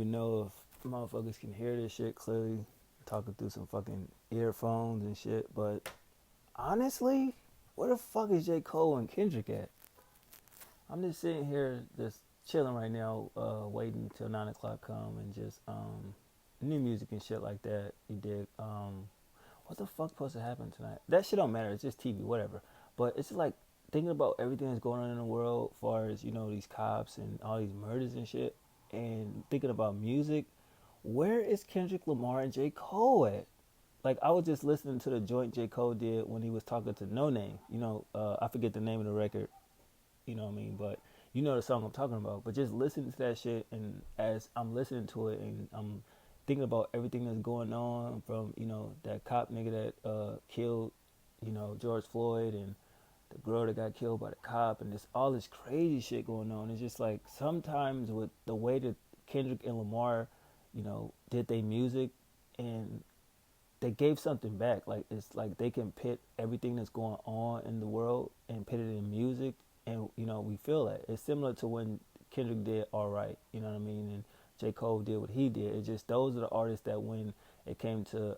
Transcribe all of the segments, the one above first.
even know if motherfuckers can hear this shit clearly. I'm talking through some fucking earphones and shit, but honestly, where the fuck is J. Cole and Kendrick at? I'm just sitting here just chilling right now, waiting till 9 o'clock come and just new music and shit like that. You dig? What the fuck supposed to happen tonight? That shit don't matter. It's just TV, whatever. But it's like thinking about everything that's going on in the world, as far as these cops and all these murders and shit, and thinking about music. Where is Kendrick Lamar and J. Cole at? Like I was just listening to the joint J. Cole did when he was talking to No Name. I forget the name of the record. You know what I mean? But you know the song I'm talking about. But just listening to that shit, and as I'm listening to it, and I'm thinking about everything that's going on, from that cop nigga that killed George Floyd, and the girl that got killed by the cop, and just all this crazy shit going on. It's just like sometimes with the way that Kendrick and Lamar, did their music, and they gave something back. Like it's like they can pit everything that's going on in the world and put it in music, and we feel that. It's similar to when Kendrick did All Right, you know what I mean, and J. Cole did what he did. It's just those are the artists that when it came to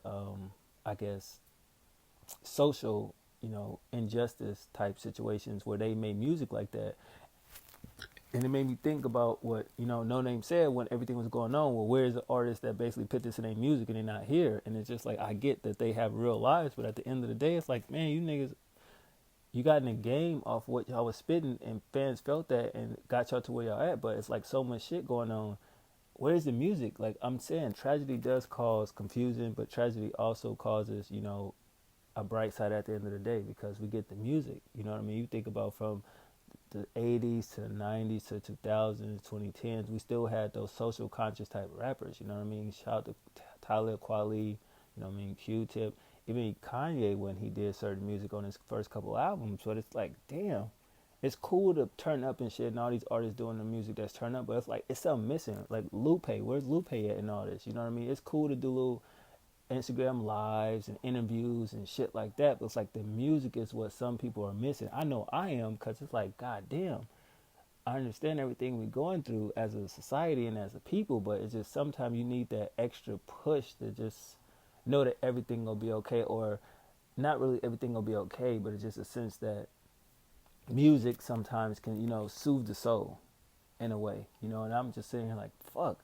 I guess social, injustice type situations where they made music like that. And it made me think about what, No Name said when everything was going on. Well, where's the artist that basically put this in their music and they're not here? And it's just like, I get that they have real lives, but at the end of the day, it's like, man, you niggas, you got in the game off what y'all was spitting, and fans felt that and got y'all to where y'all at. But it's like so much shit going on. Where's the music? Like I'm saying, tragedy does cause confusion, but tragedy also causes, a bright side at the end of the day, because we get the music. You know what I mean? You think about from the 80s to the 90s to 2000s, 2010s, we still had those social conscious type rappers, you know what I mean? Shout out to Talib Kweli, you know what I mean, Q-Tip, even Kanye when he did certain music on his first couple albums. But it's like, damn, it's cool to turn up and shit, and all these artists doing the music that's turn up, but it's like, it's something missing. Like Lupe, where's Lupe at in all this? You know what I mean? It's cool to do little Instagram lives and interviews and shit like that, but it's like the music is what some people are missing. I know I am, because it's like, god damn, I understand everything we're going through as a society and as a people, but it's just sometimes you need that extra push to just know that everything will be okay, or not really everything will be okay, but it's just a sense that music sometimes can, soothe the soul in a way, and I'm just sitting here like, fuck,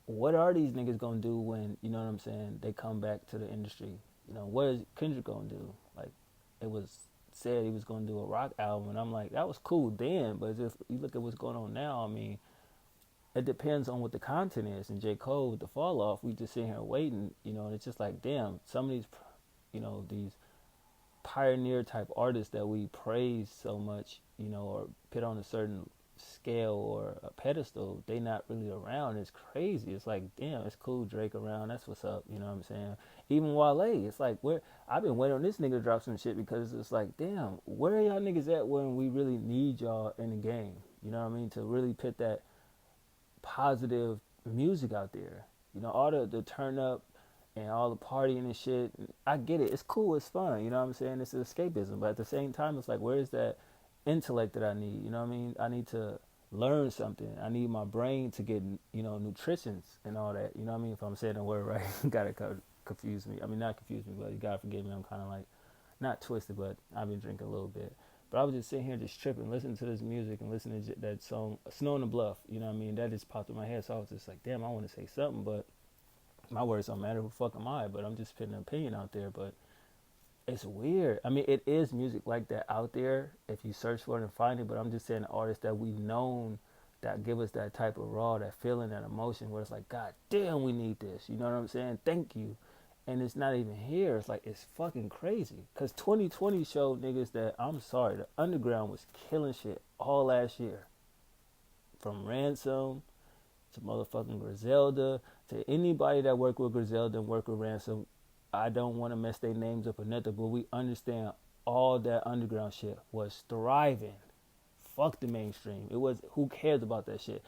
what are these niggas gonna do when, you know what I'm saying, they come back to the industry? What is Kendrick gonna do? Like, it was said he was gonna do a rock album, and I'm like, that was cool then, but if you look at what's going on now, I mean, it depends on what the content is. And J. Cole with the fall off, we just sitting here waiting, and it's just like, damn, some of these, these pioneer type artists that we praise so much, or put on a certain scale or a pedestal, they not really around. It's crazy. It's like, damn, it's cool Drake around, that's what's up, you know what I'm saying? Even Wale, it's like, where I've been waiting on this nigga to drop some shit, because it's like, damn, where are y'all niggas at when we really need y'all in the game? You know what I mean? To really put that positive music out there. All the turn up and all the partying and shit. I get it. It's cool. It's fun. You know what I'm saying? It's escapism. But at the same time, it's like, where's that intellect that I need? You know what I mean? I need to learn something. I need my brain to get, nutritions and all that. You know what I mean? If I'm saying the word right, gotta confuse me. I mean, not confuse me, but you gotta forgive me. I'm kind of like, not twisted, but I've been drinking a little bit. But I was just sitting here just tripping, listening to this music and listening to that song, Snow on the Bluff. You know what I mean? That just popped in my head. So I was just like, damn, I want to say something, but my words don't matter. Who the fuck am I? But I'm just putting an opinion out there. But it's weird. I mean, it is music like that out there if you search for it and find it. But I'm just saying the artists that we've known that give us that type of raw, that feeling, that emotion where it's like, god damn, we need this. You know what I'm saying? Thank you. And it's not even here. It's like, it's fucking crazy. Because 2020 showed niggas that, I'm sorry, the underground was killing shit all last year. From Ransom to motherfucking Griselda to anybody that work with Griselda and work with Ransom. I don't want to mess their names up or nothing, but we understand all that underground shit was thriving. Fuck the mainstream. It was, who cares about that shit?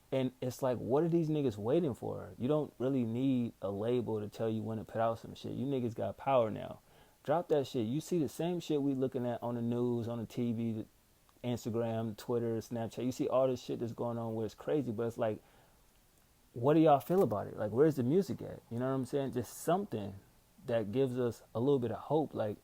And it's like, what are these niggas waiting for? You don't really need a label to tell you when to put out some shit. You niggas got power now. Drop that shit. You see the same shit we looking at on the news, on the TV, Instagram, Twitter, Snapchat. You see all this shit that's going on where it's crazy, but it's like, what do y'all feel about it? Like, where's the music at? You know what I'm saying? Just something that gives us a little bit of hope. Like,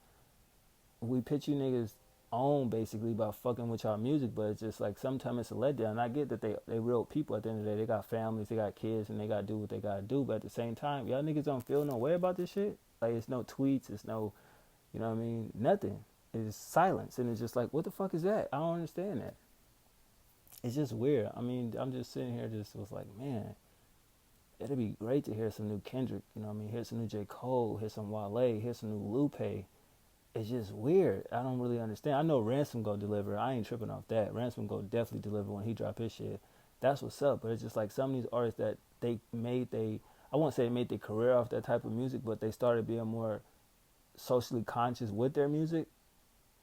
we pitch you niggas on basically by fucking with y'all music, but it's just like sometimes it's a letdown. I get that they real people at the end of the day. They got families, they got kids, and they gotta do what they gotta do. But at the same time, y'all niggas don't feel no way about this shit. Like, it's no tweets, it's no, you know what I mean? Nothing. It's silence, and it's just like, what the fuck is that? I don't understand that. It's just weird. I mean, I'm just sitting here, just was like, man, it'd be great to hear some new Kendrick. You know what I mean? Hear some new J. Cole, hear some Wale, hear some new Lupe. It's just weird. I don't really understand. I know Ransom go deliver. I ain't tripping off that. Ransom go definitely deliver when he drop his shit. That's what's up. But it's just like some of these artists that I won't say they made their career off that type of music, but they started being more socially conscious with their music,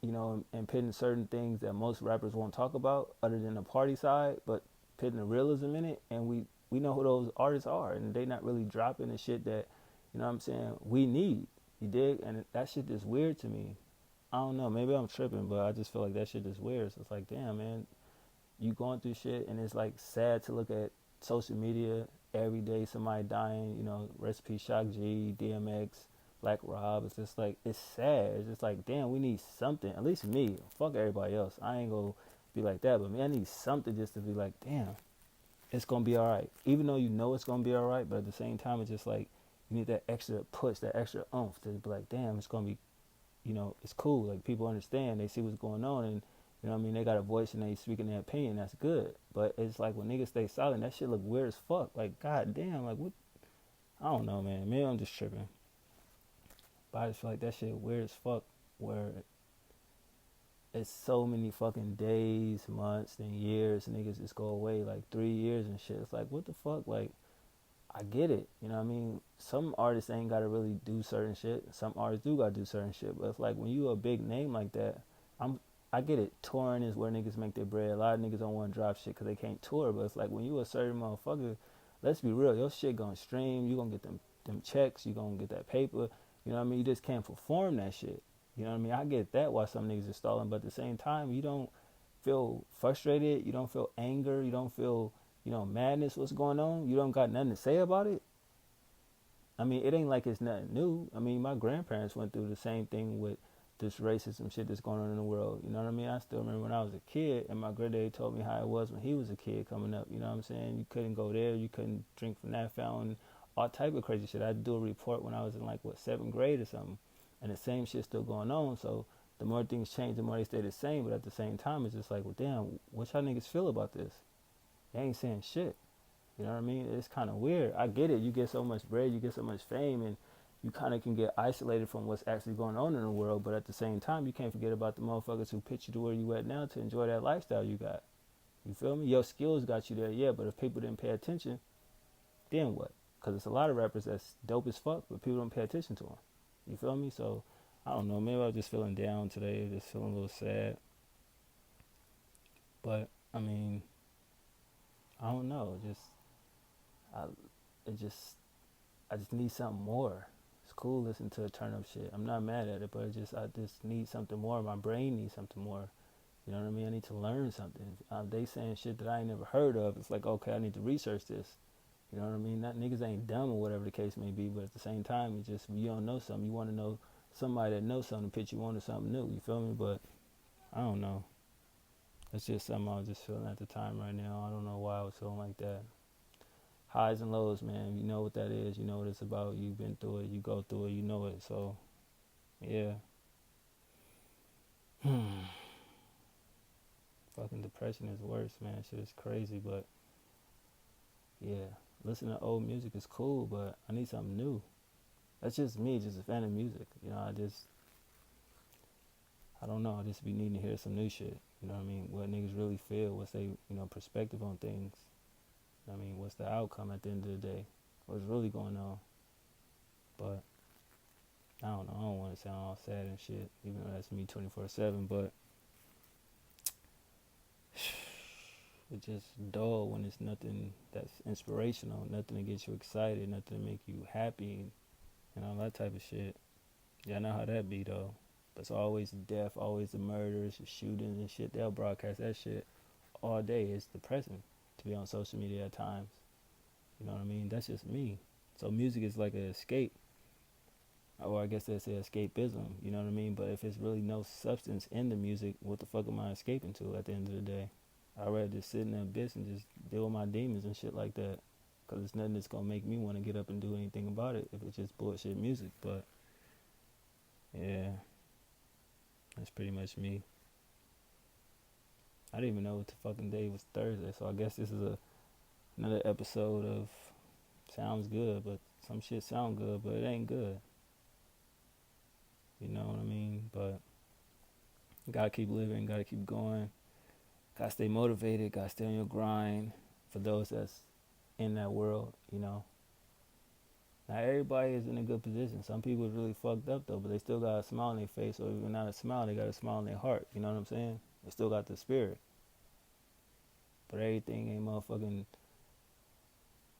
you know, and pitting certain things that most rappers won't talk about other than the party side, but pitting the realism in it. And we know who those artists are, and they not really dropping the shit that, you know what I'm saying, we need. You dig? And that shit is weird to me. I don't know. Maybe I'm tripping, but I just feel like that shit is weird. So it's like, damn, man, you going through shit, and it's like sad to look at social media every day. Somebody dying, you know, recipe Shock G, DMX, Black Rob. It's just like, it's sad. It's just like, damn, we need something. At least me. Fuck everybody else. I ain't gonna be like that, but me, I need something just to be like, damn, it's gonna be all right. Even though you know it's gonna be all right, but at the same time, it's just like you need that extra push, that extra oomph to be like, damn, it's gonna be, you know, it's cool. Like, people understand, they see what's going on, and you know what I mean, they got a voice and they speaking their opinion. That's good. But it's like when niggas stay silent, that shit look weird as fuck. Like, god damn, like what? I don't know, man. Maybe I'm just tripping, but I just feel like that shit weird as fuck. Where it's so many fucking days, months, and years, niggas just go away like 3 years and shit. It's like, what the fuck? Like, I get it, you know what I mean? Some artists ain't gotta really do certain shit. Some artists do gotta do certain shit. But it's like when you a big name like that, I get it. Touring is where niggas make their bread. A lot of niggas don't want to drop shit because they can't tour. But it's like when you a certain motherfucker, let's be real, your shit gonna stream. You gonna get them checks. You gonna get that paper. You know what I mean? You just can't perform that shit. You know what I mean? I get that why some niggas are stalling, but at the same time, you don't feel frustrated. You don't feel anger. You don't feel, you know, madness. What's going on? You don't got nothing to say about it. I mean, it ain't like it's nothing new. I mean, my grandparents went through the same thing with this racism shit that's going on in the world. You know what I mean? I still remember when I was a kid, and my granddaddy told me how it was when he was a kid coming up. You know what I'm saying? You couldn't go there. You couldn't drink from that fountain. All type of crazy shit. I had to do a report when I was in like, what, 7th grade or something. And the same shit's still going on. So the more things change, the more they stay the same. But at the same time, it's just like, well, damn, what y'all niggas feel about this? They ain't saying shit. You know what I mean? It's kind of weird. I get it. You get so much bread, you get so much fame, and you kind of can get isolated from what's actually going on in the world. But at the same time, you can't forget about the motherfuckers who pitch you to where you at now to enjoy that lifestyle you got. You feel me? Your skills got you there, yeah, but if people didn't pay attention, then what? Because it's a lot of rappers that's dope as fuck, but people don't pay attention to them. You feel me? So, I don't know. Maybe I was just feeling down today, just feeling a little sad. But, I mean, I don't know. I, it just I just need something more. It's cool listening to turn up shit. I'm not mad at it, but I just need something more. My brain needs something more. You know what I mean? I need to learn something. They saying shit that I ain't never heard of. It's like, okay, I need to research this. You know what I mean? Not niggas ain't dumb or whatever the case may be, but at the same time, it's just you don't know something. You want to know somebody that knows something, pitch you on to something new. You feel me? But I don't know. It's just something I was just feeling at the time right now. I don't know why I was feeling like that. Highs and lows, man. You know what that is. You know what it's about. You've been through it. You go through it. You know it. So, yeah. Fucking depression is worse, man. Shit is crazy, but yeah. Listening to old music is cool, but I need something new. That's just me, just a fan of music. You know, I don't know. I just be needing to hear some new shit. You know what I mean? What niggas really feel. What's they, perspective on things. I mean, what's the outcome at the end of the day? What's really going on? But I don't know. I don't want to sound all sad and shit, even though that's me 24/7. But it's just dull when it's nothing that's inspirational, nothing to get you excited, nothing to make you happy, and all that type of shit. Yeah, I know how that be though. But it's always the death, always the murders, the shootings and shit. They'll broadcast that shit all day. It's depressing to be on social media at times. You know what I mean? That's just me. So music is like an escape, or I guess they say escapism. You know what I mean? But if it's really no substance in the music, what the fuck am I escaping to at the end of the day? I'd rather just sit in that bitch and just deal with my demons and shit like that. Because it's nothing that's going to make me want to get up and do anything about it if it's just bullshit music. But, yeah, that's pretty much me. I didn't even know what the fucking day was Thursday. So I guess this is another episode of Sounds Good. But some shit sound good, but it ain't good. You know what I mean? But gotta keep living, gotta keep going. Gotta stay motivated, gotta stay on your grind. For those that's in that world, you know. Not everybody is in a good position. Some people is really fucked up though, but they still got a smile on their face, or even not a smile, they got a smile in their heart. You know what I'm saying? They still got the spirit. But everything ain't motherfucking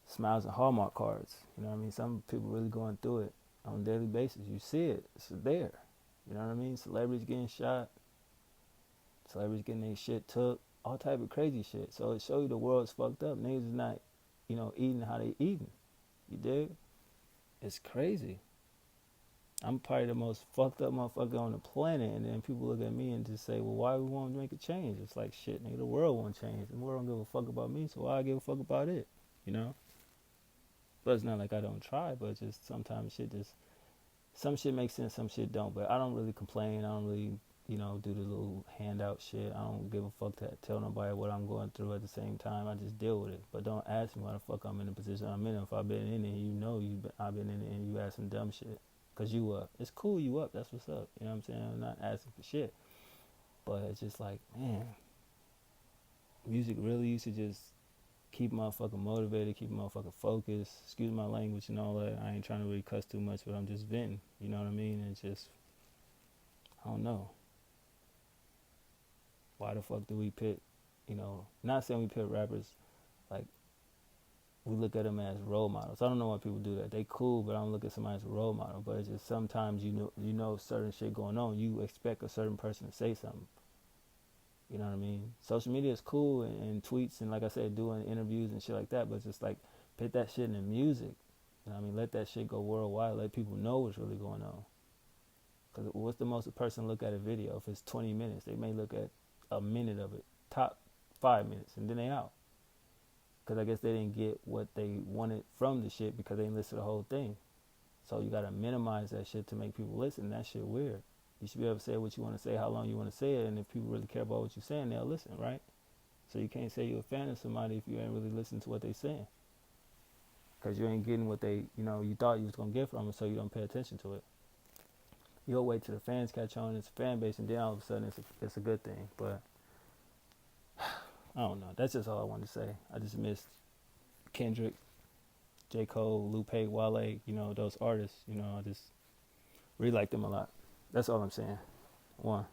smiles and Hallmark cards. You know what I mean? Some people really going through it on a daily basis. You see it. It's there. You know what I mean? Celebrities getting shot. Celebrities getting their shit took. All type of crazy shit. So it show you the world's fucked up. Niggas is not, eating how they eating. You dig? It's crazy. I'm probably the most fucked up motherfucker on the planet, and then people look at me and just say, well, why we want to make a change? It's like, shit, nigga, the world won't change. The world don't give a fuck about me, so why I give a fuck about it, you know? But it's not like I don't try, but just sometimes some shit makes sense, some shit don't. But I don't really complain. I don't really, do the little handout shit. I don't give a fuck to tell nobody what I'm going through at the same time. I just deal with it. But don't ask me why the fuck I'm in the position I'm in. If I've been in it, I've been in it, and you asking dumb shit. Because you up. It's cool you up. That's what's up. You know what I'm saying? I'm not asking for shit. But it's just like, man, music really used to just keep motherfucker motivated, keep motherfucker focused. Excuse my language and all that. I ain't trying to really cuss too much, but I'm just venting. You know what I mean? And just, I don't know. Why the fuck do we pit, not saying we pit rappers, like, we look at them as role models. I don't know why people do that. They cool, but I don't look at somebody as a role model. But it's just sometimes you know certain shit going on. You expect a certain person to say something. You know what I mean? Social media is cool and tweets and, like I said, doing interviews and shit like that. But it's just like, put that shit in the music. You know what I mean? Let that shit go worldwide. Let people know what's really going on. Because what's the most a person look at a video? If it's 20 minutes, they may look at a minute of it, top 5 minutes, and then they out. Because I guess they didn't get what they wanted from the shit because they didn't listen to the whole thing. So you got to minimize that shit to make people listen. That shit weird. You should be able to say what you want to say, how long you want to say it, and if people really care about what you're saying, they'll listen, right? So you can't say you're a fan of somebody if you ain't really listening to what they saying. Because you ain't getting what they, you thought you was going to get from them, so you don't pay attention to it. You'll wait till the fans catch on, it's a fan base, and then all of a sudden it's a good thing. But I don't know. That's just all I wanted to say. I just missed Kendrick, J. Cole, Lupe, Wale, those artists. I just really like them a lot. That's all I'm saying. One.